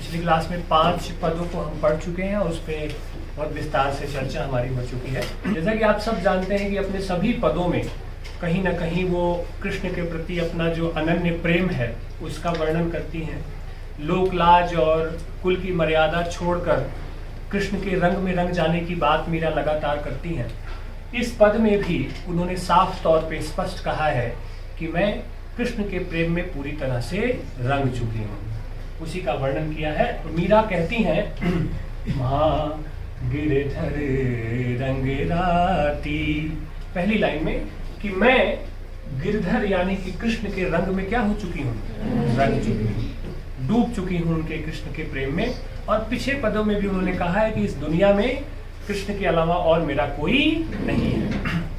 पिछली क्लास में 5 पदों को हम पढ़ चुके हैं और उस पर बहुत विस्तार से चर्चा हमारी हो चुकी है। जैसा कि आप सब जानते हैं कि अपने सभी पदों में कहीं ना कहीं वो कृष्ण के प्रति अपना जो अनन्य प्रेम है उसका वर्णन करती हैं। लोकलाज और कुल की मर्यादा छोड़कर कृष्ण के रंग में रंग जाने की बात मीरा लगातार करती हैं। इस पद में भी उन्होंने साफ तौर पे स्पष्ट कहा है कि मैं कृष्ण के प्रेम में पूरी तरह से रंग चुकी हूँ, उसी का वर्णन किया है। तो मीरा कहती हैं माँ गिरधर रंग राती, पहली लाइन में कि मैं गिरधर यानी कि कृष्ण के रंग में क्या हो चुकी हूँ, रंग चुकी हूँ, डूब चुकी हूँ उनके कृष्ण के प्रेम में। और पिछले पदों में भी उन्होंने कहा है कि इस दुनिया में कृष्ण के अलावा और मेरा कोई नहीं है।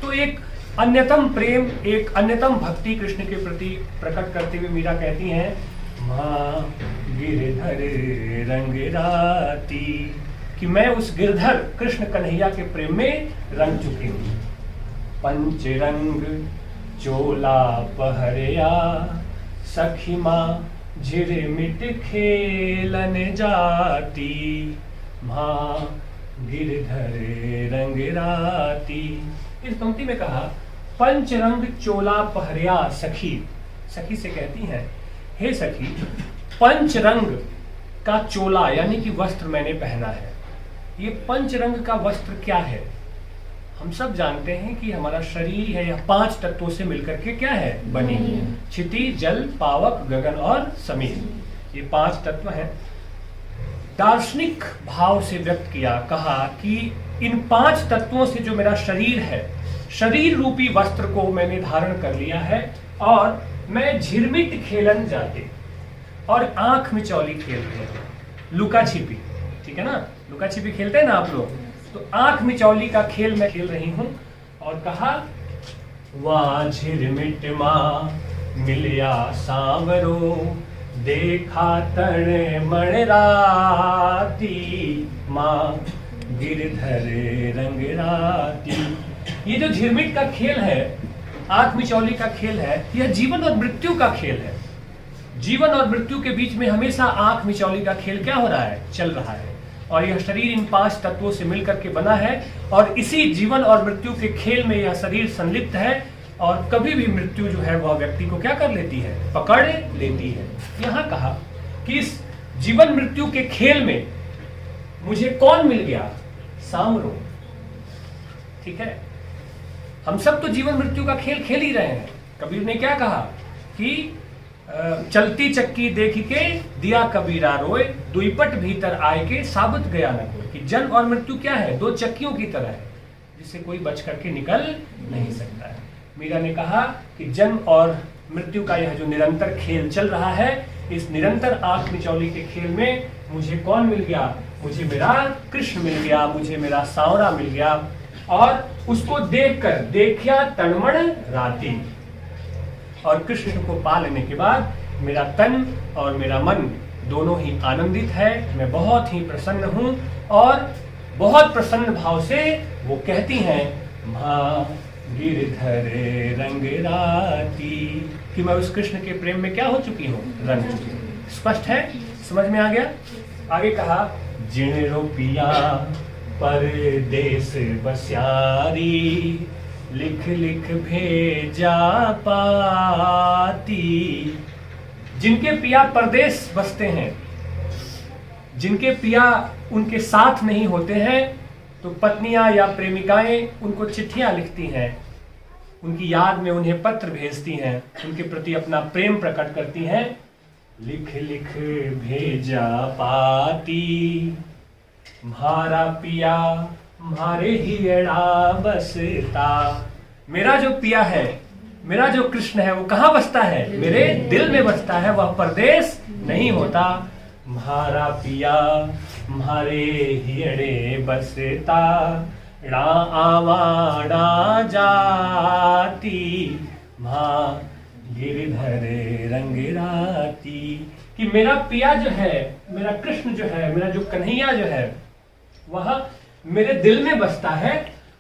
तो एक अन्यतम प्रेम, एक अन्यतम भक्ति कृष्ण के प्रति प्रकट करते हुए मीरा कहती हैं माँ गिरधर रंग राती, कि मैं उस गिरधर कृष्ण कन्हैया के प्रेम में रंग चुकी हूँ। पंचरंग चोला पहरिया सखी माँ झिरमिट खेलन जाती, माँ गिरधर रंग राती। इस पंक्ति में कहा पंचरंग चोला पहरिया सखी, सखी से कहती हैं हे सखी, पंचरंग का चोला यानी कि वस्त्र मैंने पहना है। ये पंचरंग का वस्त्र क्या है? हम सब जानते हैं कि हमारा शरीर है यह 5 तत्वों से मिलकर के क्या है, बनी है। क्षिति, जल, पावक, गगन और समीर, ये 5 तत्व हैं। दार्शनिक भाव से व्यक्त किया, कहा कि इन 5 तत्वों से जो मेरा शरीर है, शरीर रूपी वस्त्र को मैंने धारण कर लिया है और मैं झिरमिट खेलन जाते और आंख मिचौली खेलते हैं, लुका छिपी, ठीक है ना, लुका छिपी खेलते हैं ना आप लोग, तो आंख मिचौली का खेल मैं खेल रही हूं। और कहा वाह झिरमिट माँ मिलिया सांवरो, देखा तण मणराती, माँ गिरधर रंग राती। ये जो झिरमिट का खेल है, आंख मिचौली का खेल है, यह जीवन और मृत्यु का खेल है। जीवन और मृत्यु के बीच में हमेशा आंख मिचौली का खेल क्या हो रहा है, चल रहा है। और यह शरीर इन 5 तत्वों से मिलकर के बना है और इसी जीवन और मृत्यु के खेल में यह शरीर संलिप्त है। और कभी भी मृत्यु जो है वह व्यक्ति को क्या कर लेती है, पकड़ लेती है। यहाँ कहा कि इस जीवन मृत्यु के खेल में मुझे कौन मिल गया, सांवरो, ठीक है। हम सब तो जीवन मृत्यु का खेल खेल ही रहे हैं। कबीर ने क्या कहा कि चलती चक्की देख के दिया कबीरा रोए, दुईपट भीतर आए के साबित गया न कोई। कि जन्म और मृत्यु क्या है, 2 चक्कियों की तरह है जिससे कोई बच करके निकल नहीं सकता है। मीरा ने कहा कि जन्म और मृत्यु का यह जो निरंतर खेल चल रहा है, इस निरंतर आंख मिचौली के खेल में मुझे कौन मिल गया, मुझे मेरा कृष्ण मिल गया, मुझे मेरा सांवरा मिल गया। और उसको देखकर देखिया तनमण राती, और कृष्ण को पा लेने के बाद मेरा तन और मेरा मन दोनों ही आनंदित है। मैं बहुत ही प्रसन्न हूं। और बहुत प्रसन्न भाव से वो कहती हैं माँ गिरधर रंग राती, कि मैं उस कृष्ण के प्रेम में क्या हो चुकी हूँ, रंग चुकी हूँ। स्पष्ट है, समझ में आ गया। आगे कहा जिन रुपिया परदेस बस्यारी, लिख लिख भेजा पाती। जिनके पिया परदेश बसते हैं, जिनके पिया उनके साथ नहीं होते हैं, तो पत्नियां या प्रेमिकाएं उनको चिट्ठियां लिखती हैं, उनकी याद में उन्हें पत्र भेजती हैं, उनके प्रति अपना प्रेम प्रकट करती हैं। लिख लिख भेजा पाती, म्हारा पिया म्हारे हियड़ा बसता। मेरा जो पिया है, मेरा जो कृष्ण है, वो कहाँ बसता है, मेरे दिल में बसता है, वह परदेश नहीं होता। म्हारा पिया म्हारे हियड़े बसता, ड़ा आवाड़ा जाती, माँ गिरधर रंग राती। कि मेरा पिया जो है, मेरा कृष्ण जो है, मेरा जो कन्हैया जो है, वह मेरे दिल में बसता है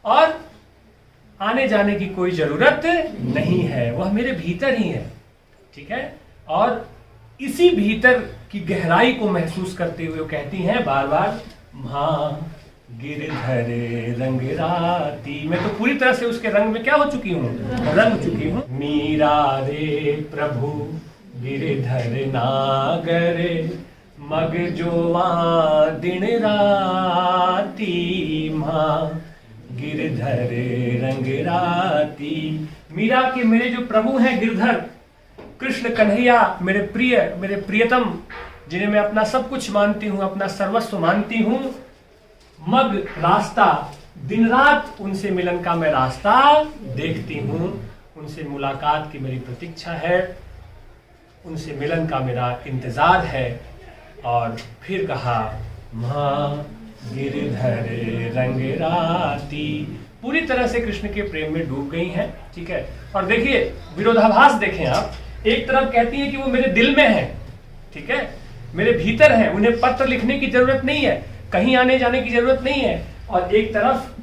और आने जाने की कोई जरूरत नहीं है, वह मेरे भीतर ही है, ठीक है। और इसी भीतर की गहराई को महसूस करते हुए वो कहती हैं बार बार, माँ गिरधर रंग राती। मैं तो पूरी तरह से उसके रंग में क्या हो चुकी हूँ, रंग चुकी हूँ। मीरा रे प्रभु गिरधर नागर, मग जोवा दिन राती, माँ गिरधर रंग राती। मीरा के मेरे जो प्रभु हैं गिरधर, कृष्ण कन्हैया, मेरे प्रिय, मेरे प्रियतम, जिन्हें मैं अपना सब कुछ मानती हूँ, अपना सर्वस्व मानती हूँ, मग रास्ता, दिन रात उनसे मिलन का मैं रास्ता देखती हूँ, उनसे मुलाकात की मेरी प्रतीक्षा है, उनसे मिलन का मेरा इंतजार है। और फिर कहा, माँ गिरधर रंग राती। पूरी तरह से कृष्ण के प्रेम में डूब गई हैं, ठीक है। और देखिए विरोधाभास देखें आप, एक तरफ कहती है कि वो मेरे दिल में है, ठीक है, मेरे भीतर है, उन्हें पत्र लिखने की जरूरत नहीं है, कहीं आने जाने की जरूरत नहीं है, और एक तरफ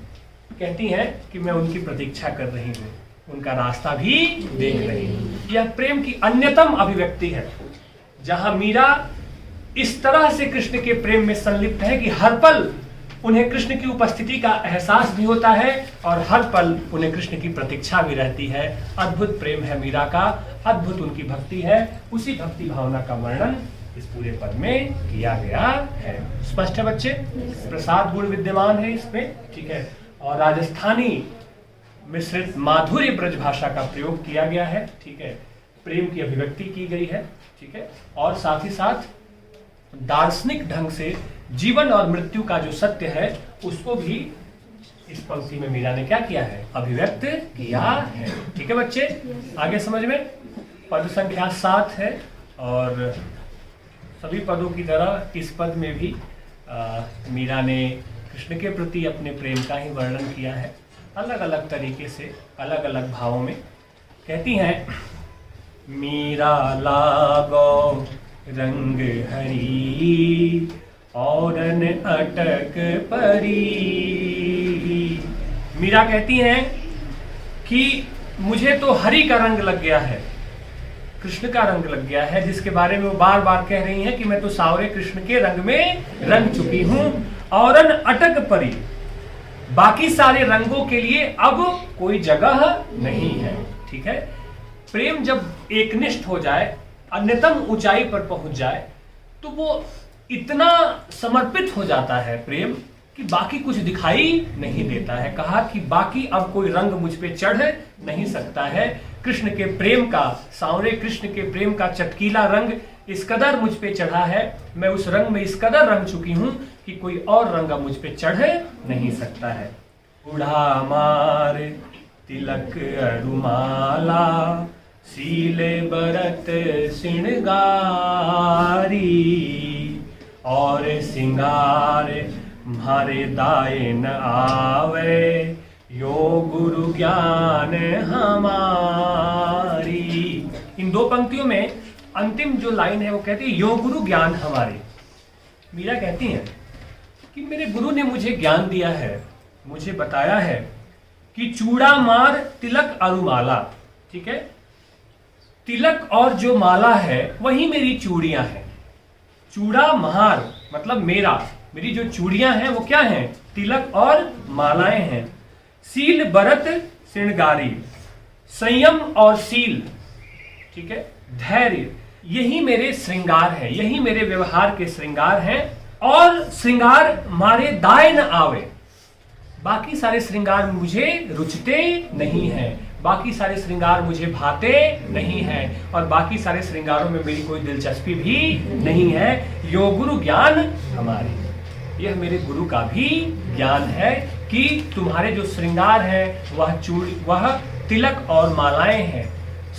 कहती हैं कि मैं उनकी प्रतीक्षा कर रही हूँ, उनका रास्ता भी देख रही हूँ। यह प्रेम की अन्यतम अभिव्यक्ति है, जहां मीरा इस तरह से कृष्ण के प्रेम में संलिप्त है कि हर पल उन्हें कृष्ण की उपस्थिति का एहसास भी होता है और हर पल उन्हें कृष्ण की प्रतीक्षा भी रहती है। अद्भुत प्रेम है मीरा का, अद्भुत उनकी भक्ति है। उसी भक्ति भावना का वर्णन इस पूरे पद में किया गया है। स्पष्ट है बच्चे? प्रसाद गुण विद्यमान है इसमें, ठीक है। और राजस्थानी मिश्रित माधुर्य ब्रज भाषा का प्रयोग किया गया है, ठीक है। प्रेम की अभिव्यक्ति की गई है, ठीक है। और साथ ही साथ दार्शनिक ढंग से जीवन और मृत्यु का जो सत्य है उसको भी इस पंक्ति में मीरा ने क्या किया है, अभिव्यक्त किया है, ठीक है बच्चे। आगे समझ में पद संख्या 7 है और सभी पदों की तरह इस पद में भी मीरा ने कृष्ण के प्रति अपने प्रेम का ही वर्णन किया है, अलग अलग तरीके से, अलग अलग भावों में। कहती हैं, मीरा लागो रंग हरी औरन अटक परी। मीरा कहती हैं कि मुझे तो हरि का रंग लग गया है, कृष्ण का रंग लग गया है, जिसके बारे में वो बार बार कह रही हैं कि मैं तो सावरे कृष्ण के रंग में रंग चुकी हूं। औरन अटक परी, बाकी सारे रंगों के लिए अब कोई जगह नहीं है, ठीक है। प्रेम जब एकनिष्ठ हो जाए, अन्यतम ऊंचाई पर पहुंच जाए, तो वो इतना समर्पित हो जाता है प्रेम कि बाकी कुछ दिखाई नहीं देता है। कहा कि बाकी अब कोई रंग मुझ पे चढ़ नहीं सकता है। कृष्ण के प्रेम का, सांवरे कृष्ण के प्रेम का चटकीला रंग इस कदर मुझ पे चढ़ा है, मैं उस रंग में इस कदर रंग चुकी हूं कि कोई और रंग अब मुझ पे चढ़ नहीं सकता है। बूढ़ा मार तिलक अरुमाला, सीले बरत सिणगारी, और सिंगार म्हारे दाए न आवे, यो गुरु ज्ञान हमारी। इन दो पंक्तियों में अंतिम जो लाइन है वो कहती है, यो गुरु ज्ञान हमारे। मीरा कहती है कि मेरे गुरु ने मुझे ज्ञान दिया है, मुझे बताया है कि चूड़ा मार तिलक अरुमाला, ठीक है। तिलक और जो माला है वही मेरी चूड़ियां हैं। चूड़ा महार मतलब मेरा, मेरी जो चूड़ियां हैं वो क्या हैं, तिलक और मालाएं हैं। सील बरत श्रृंगारी, संयम और सील, ठीक है, धैर्य, यही मेरे श्रृंगार है, यही मेरे व्यवहार के श्रृंगार हैं। और श्रृंगार मारे दाए न आवे, बाकी सारे श्रृंगार मुझे रुचते नहीं हैं, बाकी सारे श्रृंगार मुझे भाते नहीं हैं, और बाकी सारे श्रृंगारों में मेरी कोई दिलचस्पी भी नहीं है। यो गुरु ज्ञान हमारे, यह मेरे गुरु का भी ज्ञान है कि तुम्हारे जो श्रृंगार है वह तिलक और मालाएं हैं,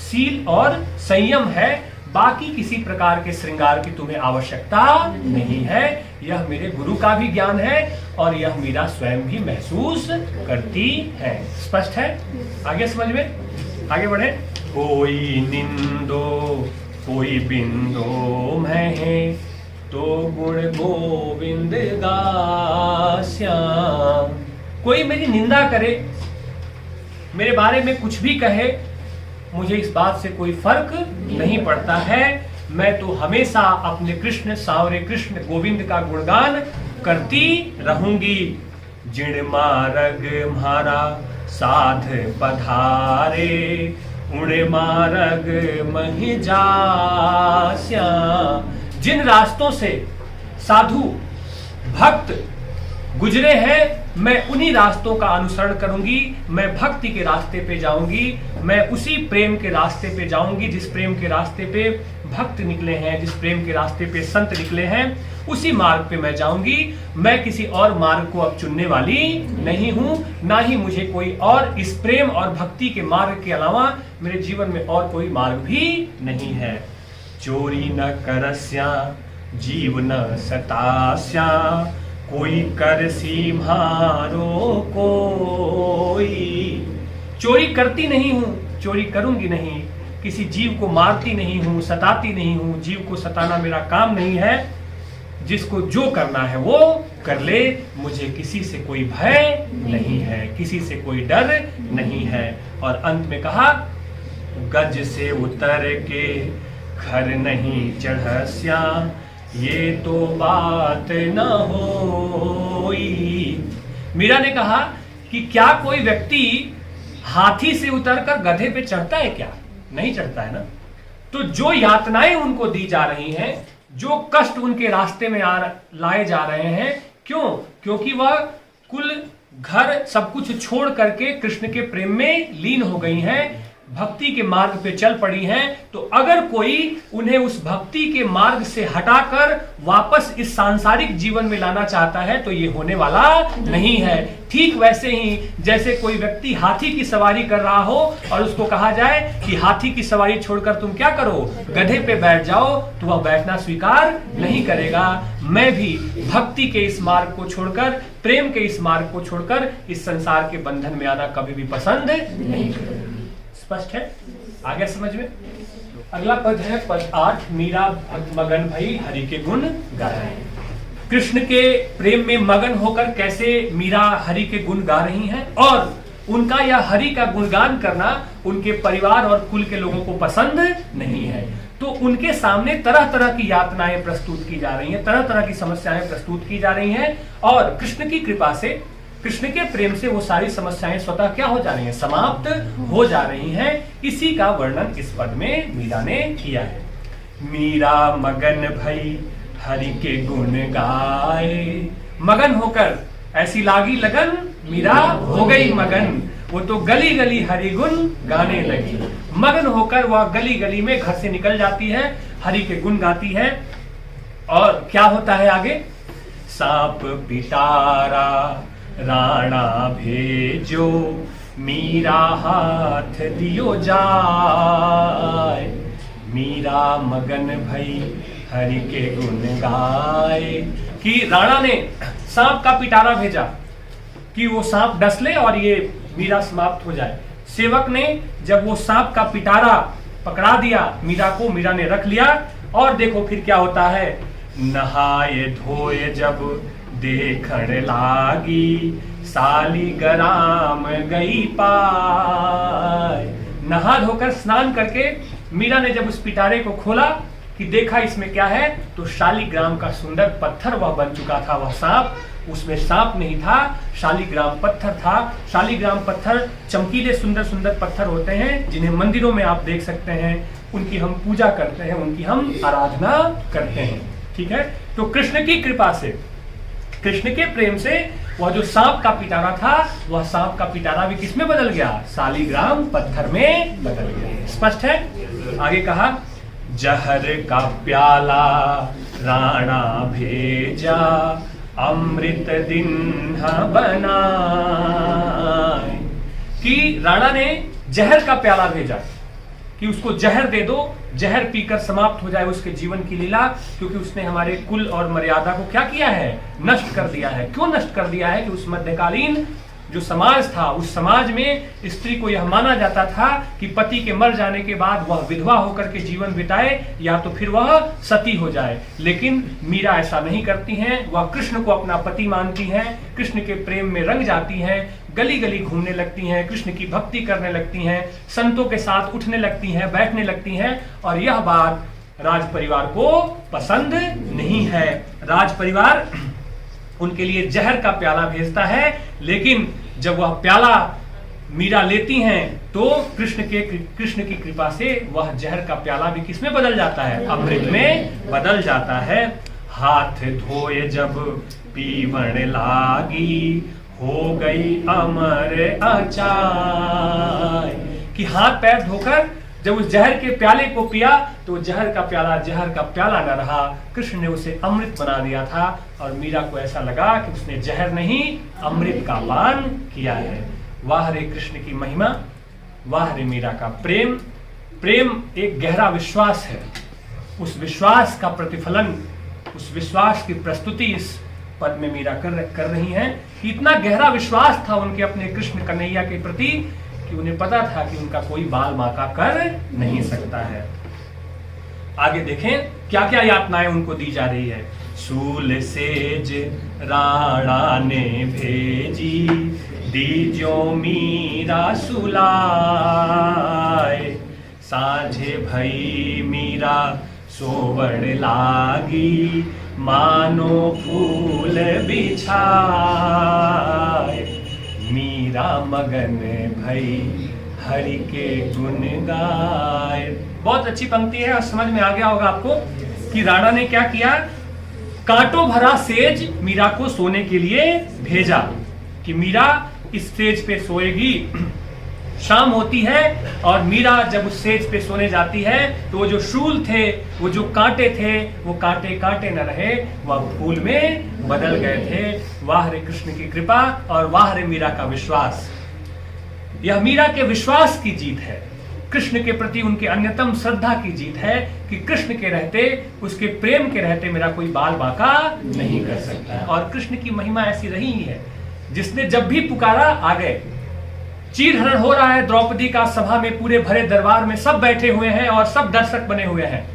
सील और संयम है, बाकी किसी प्रकार के श्रृंगार की तुम्हें आवश्यकता नहीं है। यह मेरे गुरु का भी ज्ञान है और यह मीरा स्वयं भी महसूस करती है। स्पष्ट है? आगे समझ में, आगे बढ़े। कोई निंदो कोई बिंदो मैं, तो गुण गोविंद गास्याम। कोई मेरी निंदा करे, मेरे बारे में कुछ भी कहे, मुझे इस बात से कोई फर्क नहीं पड़ता है। मैं तो हमेशा अपने कृष्ण सांवरे कृष्ण गोविंद का गुणगान करती रहूंगी। जिण मार्ग म्हारा साध पधारे, उड़े मार्ग महि जास्या। जिन रास्तों से साधु भक्त गुजरे हैं, मैं उन्हीं रास्तों का अनुसरण करूंगी। मैं भक्ति के रास्ते पे जाऊंगी, मैं उसी प्रेम के रास्ते पे जाऊंगी जिस प्रेम के रास्ते पे भक्त निकले हैं, जिस प्रेम के रास्ते पे संत निकले हैं, उसी मार्ग पे मैं जाऊंगी। मैं किसी और मार्ग को अब चुनने वाली नहीं हूं, ना ही मुझे कोई और इस प्रेम और भक्ति के मार्ग के अलावा मेरे जीवन में और कोई मार्ग भी नहीं है। चोरी न करस्या जीव न सतास्या, कोई कर सीम्हारो कोई। चोरी करती नहीं हूं, चोरी करूंगी नहीं, किसी जीव को मारती नहीं हूं, सताती नहीं हूं। जीव को सताना मेरा काम नहीं है। जिसको जो करना है वो कर ले, मुझे किसी से कोई भय नहीं है, किसी से कोई डर नहीं है। और अंत में कहा, गज से उतर के घर नहीं चढ़स्या, ये तो बात न होई। मीरा ने कहा कि क्या कोई व्यक्ति हाथी से उतरकर गधे पे चढ़ता है क्या? नहीं चढ़ता है ना। तो जो यातनाएं उनको दी जा रही हैं, जो कष्ट उनके रास्ते में लाए जा रहे हैं, क्यों? क्योंकि वह कुल घर सब कुछ छोड़ करके कृष्ण के प्रेम में लीन हो गई हैं, भक्ति के मार्ग पे चल पड़ी हैं। तो अगर कोई उन्हें उस भक्ति के मार्ग से हटाकर वापस इस सांसारिक जीवन में लाना चाहता है तो ये होने वाला नहीं है। ठीक वैसे ही जैसे कोई व्यक्ति हाथी की सवारी कर रहा हो और उसको कहा जाए कि हाथी की सवारी छोड़कर तुम क्या करो, गधे पे बैठ जाओ, तो वह बैठना स्वीकार नहीं करेगा। मैं भी भक्ति के इस मार्ग को छोड़कर, प्रेम के इस मार्ग को छोड़कर इस संसार के बंधन में आना कभी भी पसंद नहीं करूंगा। स्पष्ट है? आ गया समझ में? अगला पद है पद 8। मीरा मगन भई हरि के गुण गाए। कृष्ण के प्रेम में मगन होकर कैसे मीरा हरि के गुण गा रही हैं, और उनका यह हरि का गुणगान करना उनके परिवार और कुल के लोगों को पसंद नहीं है। तो उनके सामने तरह तरह की यातनाएं प्रस्तुत की जा रही हैं, तरह तरह की समस्याएं प्रस्तुत की जा रही हैं, और कृष्ण की कृपा से, कृष्ण के प्रेम से वो सारी समस्याएं स्वतः क्या हो जा रही हैं? समाप्त हो जा रही हैं। इसी का वर्णन इस पद में मीरा ने किया है। मीरा मगन भई हरि के गुण गाए। मगन होकर, ऐसी लागी लगन, मीरा हो गई मगन। वो तो गली गली हरि गुण गाने लगी। मगन होकर वह गली गली में घर से निकल जाती है, हरि के गुण गाती है। और क्या होता है आगे? सांप पिटारा राणा भेजो, मीरा हाथ दियो जाए। मीरा मगन भई हरि के गुण गाए। कि राणा ने सांप का पिटारा भेजा कि वो सांप डस ले और ये मीरा समाप्त हो जाए। सेवक ने जब वो सांप का पिटारा पकड़ा दिया मीरा को, मीरा ने रख लिया। और देखो फिर क्या होता है, नहाए धोए जब देखण लागी, साली गराम गई पाय। नहा धोकर स्नान करके मीरा ने जब उस पिटारे को खोला कि देखा इसमें क्या है, तो शालिग्राम का सुंदर पत्थर वह बन चुका था। वह सांप, उसमें सांप नहीं था, शालिग्राम पत्थर था। शालिग्राम पत्थर चमकीले सुंदर सुंदर पत्थर होते हैं जिन्हें मंदिरों में आप देख सकते हैं, उनकी हम पूजा करते हैं, उनकी हम आराधना करते हैं। ठीक है, तो कृष्ण की कृपा से, कृष्ण के प्रेम से वह जो सांप का पिटारा था, वह सांप का पिटारा भी किसमें बदल गया? शालिग्राम पत्थर में बदल गया। स्पष्ट है? आगे कहा, जहर का प्याला राणा भेजा, अमृत दिन बनाए। कि राणा ने जहर का प्याला भेजा कि उसको जहर दे दो, जहर पीकर समाप्त हो जाए उसके जीवन की लीला, क्योंकि उसने हमारे कुल और मर्यादा को क्या किया है? नष्ट कर दिया है। क्यों नष्ट कर दिया है? कि उस मध्यकालीन जो समाज था, उस समाज में स्त्री को यह माना जाता था कि पति के मर जाने के बाद वह विधवा होकर के जीवन बिताए या तो फिर वह सती हो जाए। लेकिन मीरा ऐसा नहीं करती हैं, वह कृष्ण को अपना पति मानती हैं, कृष्ण के प्रेम में रंग जाती हैं, गली गली घूमने लगती हैं, कृष्ण की भक्ति करने लगती हैं, संतों के साथ उठने लगती हैं, बैठने लगती हैं। और यह बात राज परिवार को पसंद नहीं है। राज परिवार उनके लिए जहर का प्याला भेजता है, लेकिन जब वह प्याला मीरा लेती हैं तो कृष्ण की कृपा से वह जहर का प्याला भी किसमें बदल जाता है? अमृत में बदल जाता है। हाथ धोए जब पीवण लागी, हो गई अमर अचाय। कि हाथ पैर धोकर जब उस जहर के प्याले को पिया तो जहर का प्याला न रहा, कृष्ण ने उसे अमृत बना दिया था। और मीरा को ऐसा लगा कि उसने जहर नहीं अमृत का पान किया है। वाह रे कृष्ण की महिमा, वाह रे मीरा का प्रेम। प्रेम एक गहरा विश्वास है। उस विश्वास का प्रतिफलन, उस विश्वास की प्रस्तुति इस पद में मीरा कर रही हैं कि इतना गहरा विश्वास था उनके अपने कृष्ण कन्हैया के प्रति कि उन्हें पता था कि उनका कोई बाल बांका कर नहीं सकता है। आगे देखें क्या क्या यातनाएं उनको दी जा रही है। सूल सेज राणा ने भेजी, दीजो मीरा सुलाए। साझे भई मीरा सोवड़ लागी, मानो फूल बिछाए। मीरा मगन भई हरि के गुण गाए। बहुत अच्छी पंक्ति है और समझ में आ गया होगा आपको कि राणा ने क्या किया। कांटों भरा सेज मीरा को सोने के लिए भेजा कि मीरा इस सेज पे सोएगी। शाम होती है और मीरा जब उस सेज पे सोने जाती है तो वो जो शूल थे, वो जो कांटे थे, वो कांटे कांटे न रहे, वह फूल में बदल गए थे। वाह रे कृष्ण की कृपा और वाह रे मीरा का विश्वास। यह मीरा के विश्वास की जीत है, कृष्ण के प्रति उनके अन्यतम श्रद्धा की जीत है कि कृष्ण के रहते, उसके प्रेम के रहते मेरा कोई बाल बांका नहीं कर सकता। और कृष्ण की महिमा ऐसी रही है, जिसने जब भी पुकारा आ गए। चीरहरण हो रहा है द्रौपदी का सभा में, पूरे भरे दरबार में सब बैठे हुए हैं और सब दर्शक बने हुए हैं।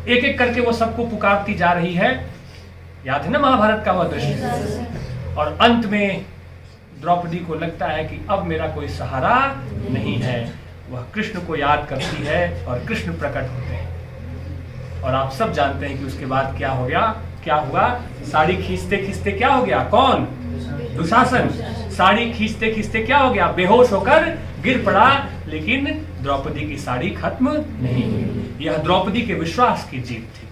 एक एक करके वो सबको पुकारती जा रही है। याद है ना महाभारत का वह दृश्य। और अंत में द्रौपदी को लगता है कि अब मेरा कोई सहारा नहीं है। वह कृष्ण को याद करती है और कृष्ण प्रकट होते हैं। और आप सब जानते हैं कि उसके बाद क्या हो गया, क्या हुआ। साड़ी खींचते खींचते क्या हो गया, कौन, दुशासन। साड़ी खींचते खींचते क्या हो गया, बेहोश होकर गिर पड़ा। लेकिन द्रौपदी की साड़ी खत्म नहीं हुई। यह द्रौपदी के विश्वास की जीत थी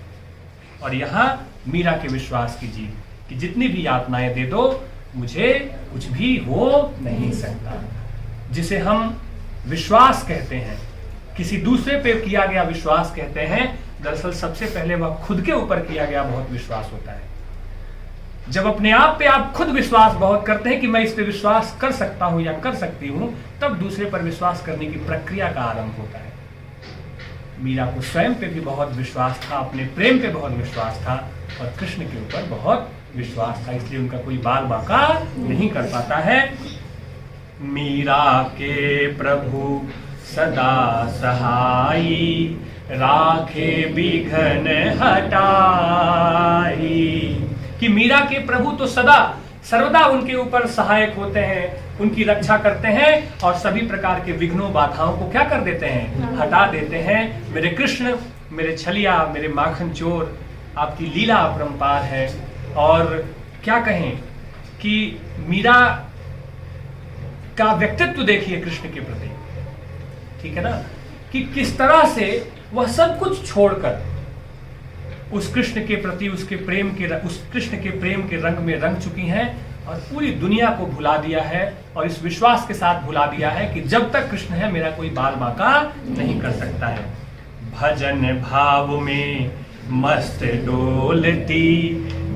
और यहाँ मीरा के विश्वास की जीत कि जितनी भी यातनाएं दे दो मुझे कुछ भी हो नहीं सकता। जिसे हम विश्वास कहते हैं, किसी दूसरे पे किया गया विश्वास कहते हैं, दरअसल सबसे पहले वह खुद के ऊपर किया गया बहुत विश्वास होता है। जब अपने आप पे आप खुद विश्वास बहुत करते हैं कि मैं इस पे विश्वास कर सकता हूं या कर सकती हूं, तब दूसरे पर विश्वास करने की प्रक्रिया का आरंभ होता है। मीरा को स्वयं पे भी बहुत विश्वास था, अपने प्रेम पे बहुत विश्वास था और कृष्ण के ऊपर बहुत विश्वास था, इसलिए उनका कोई बाल बांका नहीं कर पाता है। मीरा के प्रभु सदा सहाई, राखे बिघन हटाई। कि मीरा के प्रभु तो सदा सर्वदा उनके ऊपर सहायक होते हैं, उनकी रक्षा करते हैं और सभी प्रकार के विघ्नों बाधाओं को क्या कर देते हैं, हटा देते हैं। मेरे कृष्ण, मेरे छलिया, मेरे माखन चोर, आपकी लीला अपरंपार है। और क्या कहें कि मीरा का व्यक्तित्व देखिए कृष्ण के प्रति, ठीक है ना, कि किस तरह से वह सब कुछ छोड़कर उस कृष्ण के प्रति उस कृष्ण के प्रेम के रंग में रंग चुकी हैं और पूरी दुनिया को भुला दिया है और इस विश्वास के साथ भुला दिया है कि जब तक कृष्ण है मेरा कोई बाल बांका नहीं कर सकता है। भजन भाव में मस्त डोलती,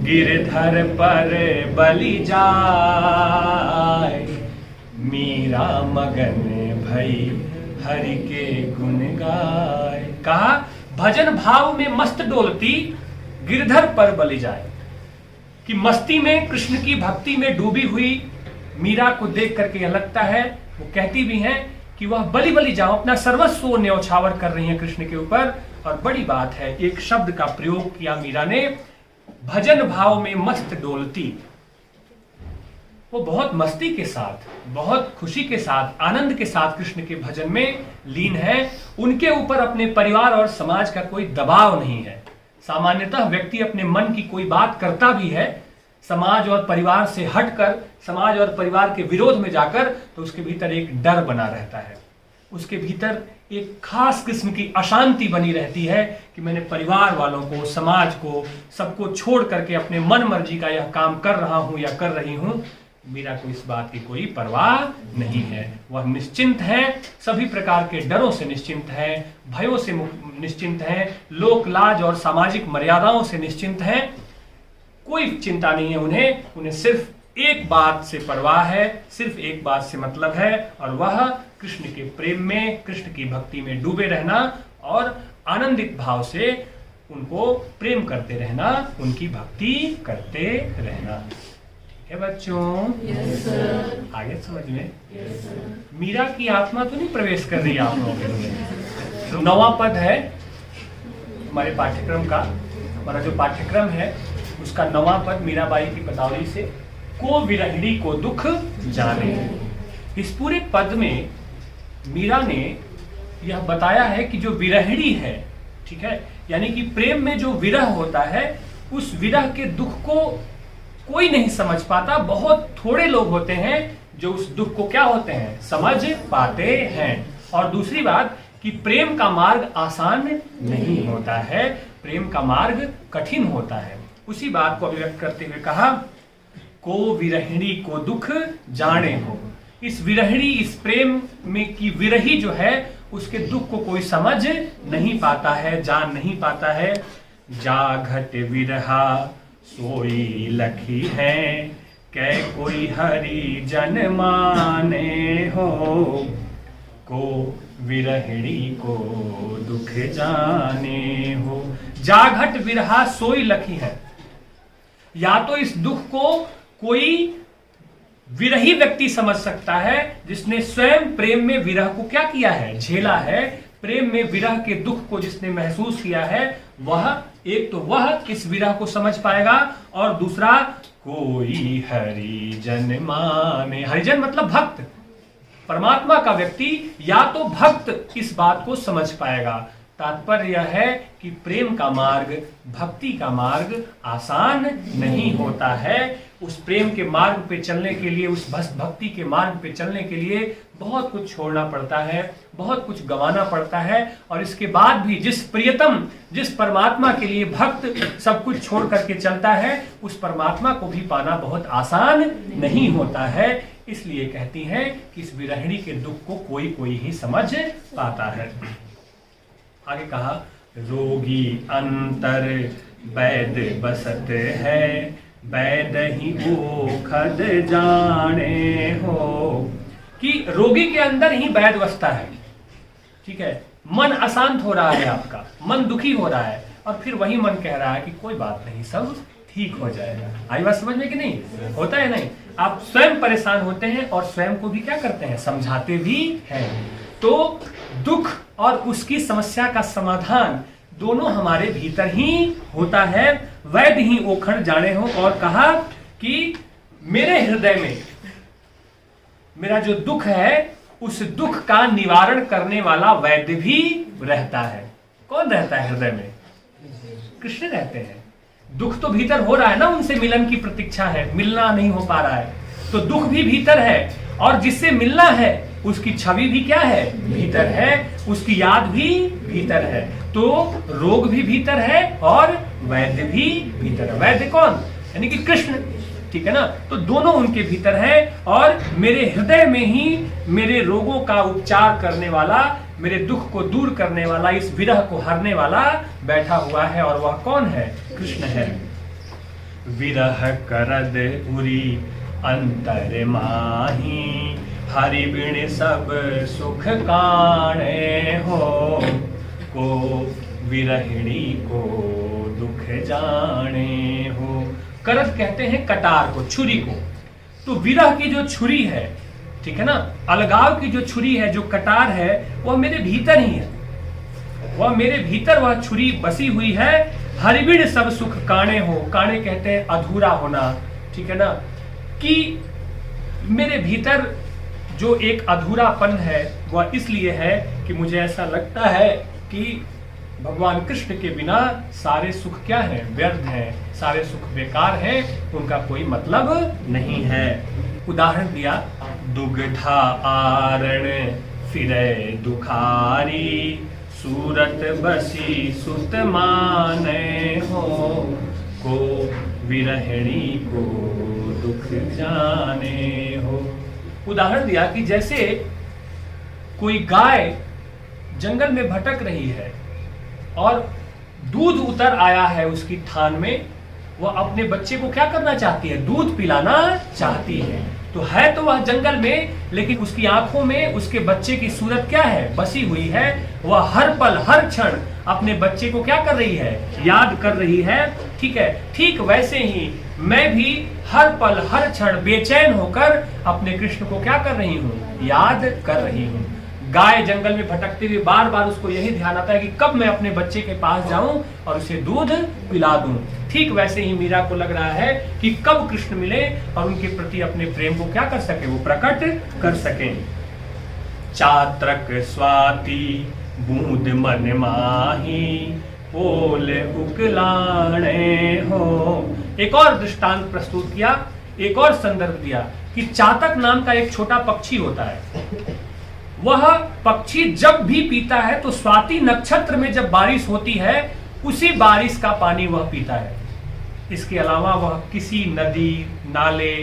गिरधर पर बलि जाए। मीरा मगन भई हरि के गुण गाए। कहा भजन भाव में मस्त डोलती, गिरधर पर बलि जाए। कि मस्ती में, कृष्ण की भक्ति में डूबी हुई मीरा को देख करके यह लगता है, वो कहती भी हैं कि वह बलि बलि जाओ, अपना सर्वस्व न्यौछावर कर रही है कृष्ण के ऊपर। और बड़ी बात है, एक शब्द का प्रयोग किया मीरा ने, भजन भाव में मस्त डोलती। वो बहुत मस्ती के साथ, बहुत खुशी के साथ, आनंद के साथ कृष्ण के भजन में लीन है। उनके ऊपर अपने परिवार और समाज का कोई दबाव नहीं है। सामान्यतः व्यक्ति अपने मन की कोई बात करता भी है, समाज और परिवार से हटकर, समाज और परिवार के विरोध में जाकर, तो उसके भीतर एक डर बना रहता है, उसके भीतर एक खास किस्म की अशांति बनी रहती है कि मैंने परिवार वालों को, समाज को, सबको छोड़ करके अपने मन मर्जी का यह काम कर रहा हूं या कर रही हूं। मीरा को इस बात की कोई परवाह नहीं है। वह निश्चिंत है, सभी प्रकार के डरों से निश्चिंत है, भयों से निश्चिंत है, लोक लाज और सामाजिक मर्यादाओं से निश्चिंत है। कोई चिंता नहीं है उन्हें सिर्फ एक बात से परवाह है, सिर्फ एक बात से मतलब है, और वह कृष्ण के प्रेम में, कृष्ण की भक्ति में डूबे रहना और आनंदित भाव से उनको प्रेम करते रहना, उनकी भक्ति करते रहना। ठीक है बच्चों? Yes, sir. आगे समझ में? Yes, sir. मीरा की आत्मा तो नहीं प्रवेश कर रही आप लोगों में। तो 9वां पद है हमारे पाठ्यक्रम का, हमारा जो पाठ्यक्रम है उसका 9वां पद मीराबाई की पदावली से, को विरहिणी को दुख जाने। इस पूरे पद में मीरा ने यह बताया है कि जो विरहिणी है, ठीक है, यानी कि प्रेम में जो विरह होता है, उस विरह के दुख को कोई नहीं समझ पाता। बहुत थोड़े लोग होते हैं जो उस दुख को क्या होते हैं, समझ पाते हैं। और दूसरी बात कि प्रेम का मार्ग आसान नहीं होता है, प्रेम का मार्ग कठिन होता है। उसी बात को अभिव्यक्त करते हुए कहा, को विरहिणी को दुख जाने हो। इस विरहिणी, इस प्रेम में की विरही जो है, उसके दुख को कोई समझ नहीं पाता है, जान नहीं पाता है। जाघट विरहा सोई लखी है, कै कोई हरि जन माने हो, को विरहिणी को दुख जाने हो। जाघट विरहा सोई लखी है, या तो इस दुख को कोई विरही व्यक्ति समझ सकता है जिसने स्वयं प्रेम में विरह को क्या किया है, झेला है। प्रेम में विरह के दुख को जिसने महसूस किया है, वह एक तो वह इस विरह को समझ पाएगा, और दूसरा कोई हरिजन माने। हरिजन मतलब भक्त, परमात्मा का व्यक्ति या तो भक्त इस बात को समझ पाएगा। तात्पर्य यह है कि प्रेम का मार्ग, भक्ति का मार्ग आसान नहीं होता है। उस प्रेम के मार्ग पे चलने के लिए, उस भक्ति के मार्ग पे चलने के लिए बहुत कुछ छोड़ना पड़ता है, बहुत कुछ गंवाना पड़ता है। और इसके बाद भी जिस प्रियतम, जिस परमात्मा के लिए भक्त सब कुछ छोड़ करके चलता है, उस परमात्मा को भी पाना बहुत आसान नहीं होता है। इसलिए कहती हैं कि इस विरहिणी के दुख को कोई कोई ही समझ पाता है। आगे कहा, रोगी अंतर वैद बसत है, वैद ही ओखद जाने हो। कि रोगी के अंदर ही वैद बसता है, ठीक है। मन अशांत हो रहा है, आपका मन दुखी हो रहा है, और फिर वही मन कह रहा है कि कोई बात नहीं, सब ठीक हो जाएगा। आई बात समझ में कि नहीं? होता है नहीं? आप स्वयं परेशान होते हैं और स्वयं को भी क्या करते हैं, समझाते भी हैं। तो दुख और उसकी समस्या का समाधान दोनों हमारे भीतर ही होता है। वैद्य ही ओखड़ जाने हो। और कहा कि मेरे हृदय में मेरा जो दुख है, उस दुख का निवारण करने वाला वैद्य भी रहता है। कौन रहता है हृदय में? कृष्ण रहते हैं। दुख तो भीतर हो रहा है ना, उनसे मिलन की प्रतीक्षा है, मिलना नहीं हो पा रहा है, तो दुख भी भीतर है, और जिससे मिलना है उसकी छवि भी क्या है, भीतर है, उसकी याद भी भीतर है। तो रोग भी भीतर है और वैद्य भी भीतर है। वैद्य कौन? यानी कि कृष्ण, ठीक है ना। तो दोनों उनके भीतर है, और मेरे हृदय में ही मेरे रोगों का उपचार करने वाला, मेरे दुख को दूर करने वाला, इस विरह को हरने वाला बैठा हुआ है। और वह कौन है? कृष्ण है। विरह करद उरी अंतर माही, हरि बिन सब सुख काणे हो, को विरहिणी को दुख जाने हो। करद कहते हैं कटार को, छुरी को। तो विरह की जो छुरी है, ठीक है ना, अलगाव की जो छुरी है, जो कटार है, वह मेरे भीतर ही है, वह मेरे भीतर वह छुरी बसी हुई है। हरिबिण सब सुख काणे हो। काणे कहते हैं अधूरा होना, ठीक है ना, कि मेरे भीतर जो एक अधूरापन है वह इसलिए है कि मुझे ऐसा लगता है कि भगवान कृष्ण के बिना सारे सुख क्या हैं, व्यर्थ हैं, सारे सुख बेकार हैं, उनका कोई मतलब नहीं है। उदाहरण दिया, दुग्धा आरण फिरे दुखारी, सूरत बसी सुत माने हो, को विरहिणी को दुख जाने हो। उदाहरण दिया कि जैसे कोई गाय जंगल में भटक रही है और दूध उतर आया है उसकी थान में, वह अपने बच्चे को क्या करना चाहती है, दूध पिलाना चाहती है। तो है तो वह जंगल में, लेकिन उसकी आंखों में उसके बच्चे की सूरत क्या है, बसी हुई है। वह हर पल हर क्षण अपने बच्चे को क्या कर रही है, याद कर रही है। ठीक है, ठीक वैसे ही मैं भी हर पल हर क्षण बेचैन होकर अपने कृष्ण को क्या कर रही हूँ, याद कर रही हूँ। गाय जंगल में भटकते हुए बार बार उसको यही ध्यान आता है कि कब मैं अपने बच्चे के पास जाऊं और उसे दूध पिला दूं। ठीक वैसे ही मीरा को लग रहा है कि कब कृष्ण मिले और उनके प्रति अपने प्रेम को क्या कर सके, वो प्रकट कर सके। चात्रक स्वाति बूंद मन माही, ओल उकलाणे हो। एक और दृष्टांत प्रस्तुत किया, एक और संदर्भ दिया कि चातक नाम का एक छोटा पक्षी होता है। वह पक्षी जब भी पीता है तो स्वाति नक्षत्र में जब बारिश होती है उसी बारिश का पानी वह पीता है। इसके अलावा वह किसी नदी, नाले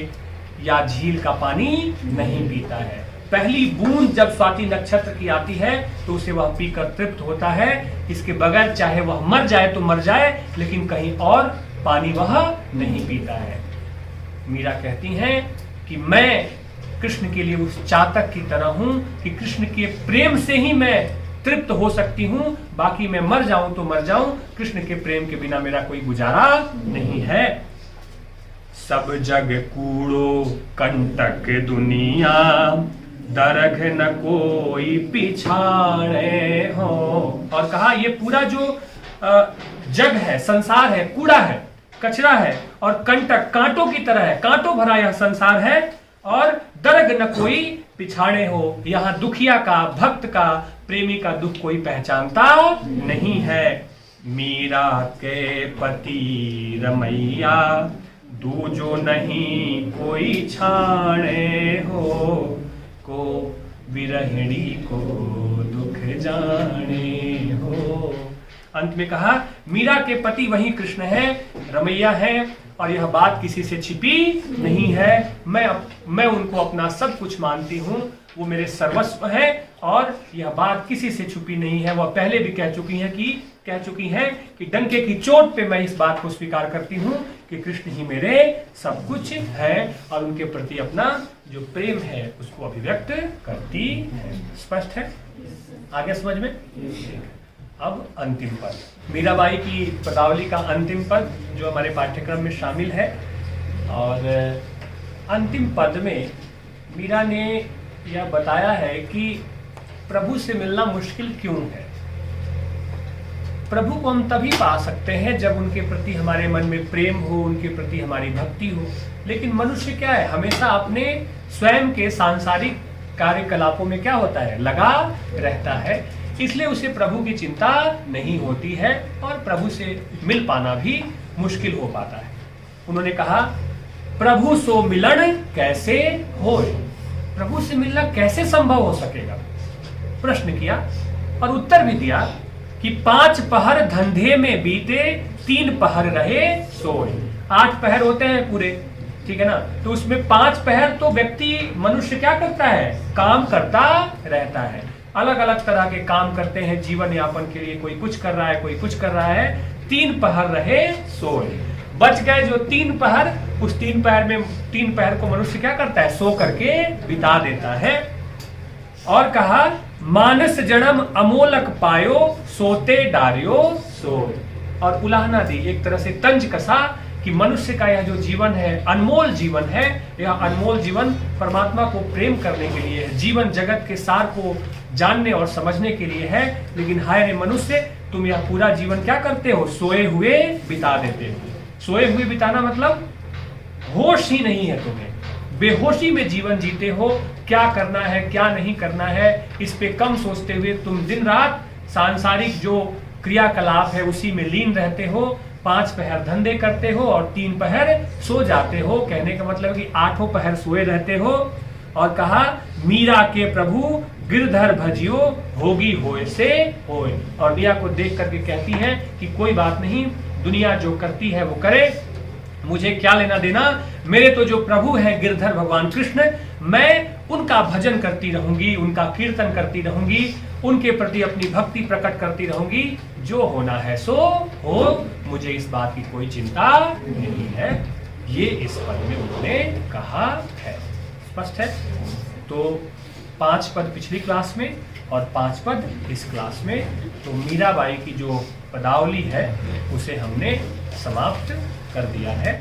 या झील का पानी नहीं पीता है। पहली बूंद जब स्वाति नक्षत्र की आती है तो उसे वह पीकर तृप्त होता है। इसके बगैर चाहे वह मर जाए तो मर जाए, लेकिन कहीं और पानी वह नहीं पीता है। मीरा कहती हैं कि मैं कृष्ण के लिए उस चातक की तरह हूं कि कृष्ण के प्रेम से ही मैं तृप्त हो सकती हूं, बाकी मैं मर जाऊं तो मर जाऊं, कृष्ण के प्रेम के बिना मेरा कोई गुजारा नहीं है। सब जग कूड़ो कंटक दुनिया, दरघ न कोई पिछाड़े हो। और कहा ये पूरा जो जग है, संसार है, कूड़ा है, कचरा है और कंटक कांटों की तरह है, कांटों भरा यह संसार है और दर्ग न कोई पिछाड़े हो। यहाँ दुखिया का, भक्त का, प्रेमी का दुख कोई पहचानता नहीं है। मीरा के पति रमैया, दूजो नहीं कोई छाड़े हो, को विरहिणी को दुख जाने हो। अंत में कहा मीरा के पति वही कृष्ण है, रमैया है, और यह बात किसी से छिपी नहीं है। मैं उनको अपना सब कुछ मानती हूँ, वो मेरे सर्वस्व है और यह बात किसी से छुपी नहीं है। वह पहले भी कह चुकी हैं कि डंके की चोट पे मैं इस बात को स्वीकार करती हूँ कि कृष्ण ही मेरे सब कुछ है और उनके प्रति अपना जो प्रेम है उसको अभिव्यक्त करती है। स्पष्ट है? आगे समझ में? अब अंतिम पद, मीराबाई की पदावली का अंतिम पद जो हमारे पाठ्यक्रम में शामिल है। और अंतिम पद में मीरा ने यह बताया है कि प्रभु से मिलना मुश्किल क्यों है। प्रभु को हम तभी पा सकते हैं जब उनके प्रति हमारे मन में प्रेम हो, उनके प्रति हमारी भक्ति हो। लेकिन मनुष्य क्या है, हमेशा अपने स्वयं के सांसारिक कार्यकलापों में क्या होता है, लगा रहता है। इसलिए उसे प्रभु की चिंता नहीं होती है और प्रभु से मिल पाना भी मुश्किल हो पाता है। उन्होंने कहा प्रभु सो मिलन कैसे होए, प्रभु से मिलना कैसे संभव हो सकेगा, प्रश्न किया और उत्तर भी दिया कि 5 पहर धंधे में बीते, 3 पहर रहे सोए। 8 पहर होते हैं पूरे, ठीक है ना। तो उसमें 5 पहर तो व्यक्ति, मनुष्य क्या करता है, काम करता रहता है, अलग अलग तरह के काम करते हैं जीवन यापन के लिए। कोई कुछ कर रहा है, कोई कुछ कर रहा है। 3 पहर रहे सोए, बच गए जो 3 पहर। उस 3 पहर में 3 पहर को मनुष्य क्या करता है, सो करके बिता देता है। और कहा मानस जन्म अमोलक पायो, सोते डारियो सो। और उलाहना दी, एक तरह से तंज कसा कि मनुष्य का यह जो जीवन है अनमोल जीवन है। यह अनमोल जीवन परमात्मा को प्रेम करने के लिए है, जीवन जगत के सार को जानने और समझने के लिए है। लेकिन हाय रे मनुष्य, तुम यह पूरा जीवन क्या करते हो, सोए हुए बिता देते हो। सोए हुए बिताना मतलब होश ही नहीं है तुम्हें, बेहोशी में जीवन जीते हो, क्या करना है क्या नहीं करना है इस पे कम सोचते हुए तुम दिन रात सांसारिक जो क्रियाकलाप है उसी में लीन रहते हो, 5 पहर धंधे करते हो और 3 पहर सो जाते हो। कहने का मतलब कि 8 पहर सोए रहते हो। और कहा मीरा के प्रभु गिरधर भजियो होगी होए से होए। और मीरा को देख करके कहती है कि कोई बात नहीं, दुनिया जो करती है वो करे, मुझे क्या लेना देना, मेरे तो जो प्रभु हैं गिरधर भगवान कृष्ण, मैं उनका भजन करती रहूंगी, उनका कीर्तन करती रहूंगी, उनके प्रति अपनी भक्ति प्रकट करती रहूंगी, जो होना है सो हो, मुझे इस बात की कोई चिंता नहीं है। ये इस पद में उन्होंने कहा है। स्पष्ट है? तो 5 पद पिछली क्लास में और 5 पद इस क्लास में। तो मीराबाई की जो पदावली है उसे हमने समाप्त कर दिया है।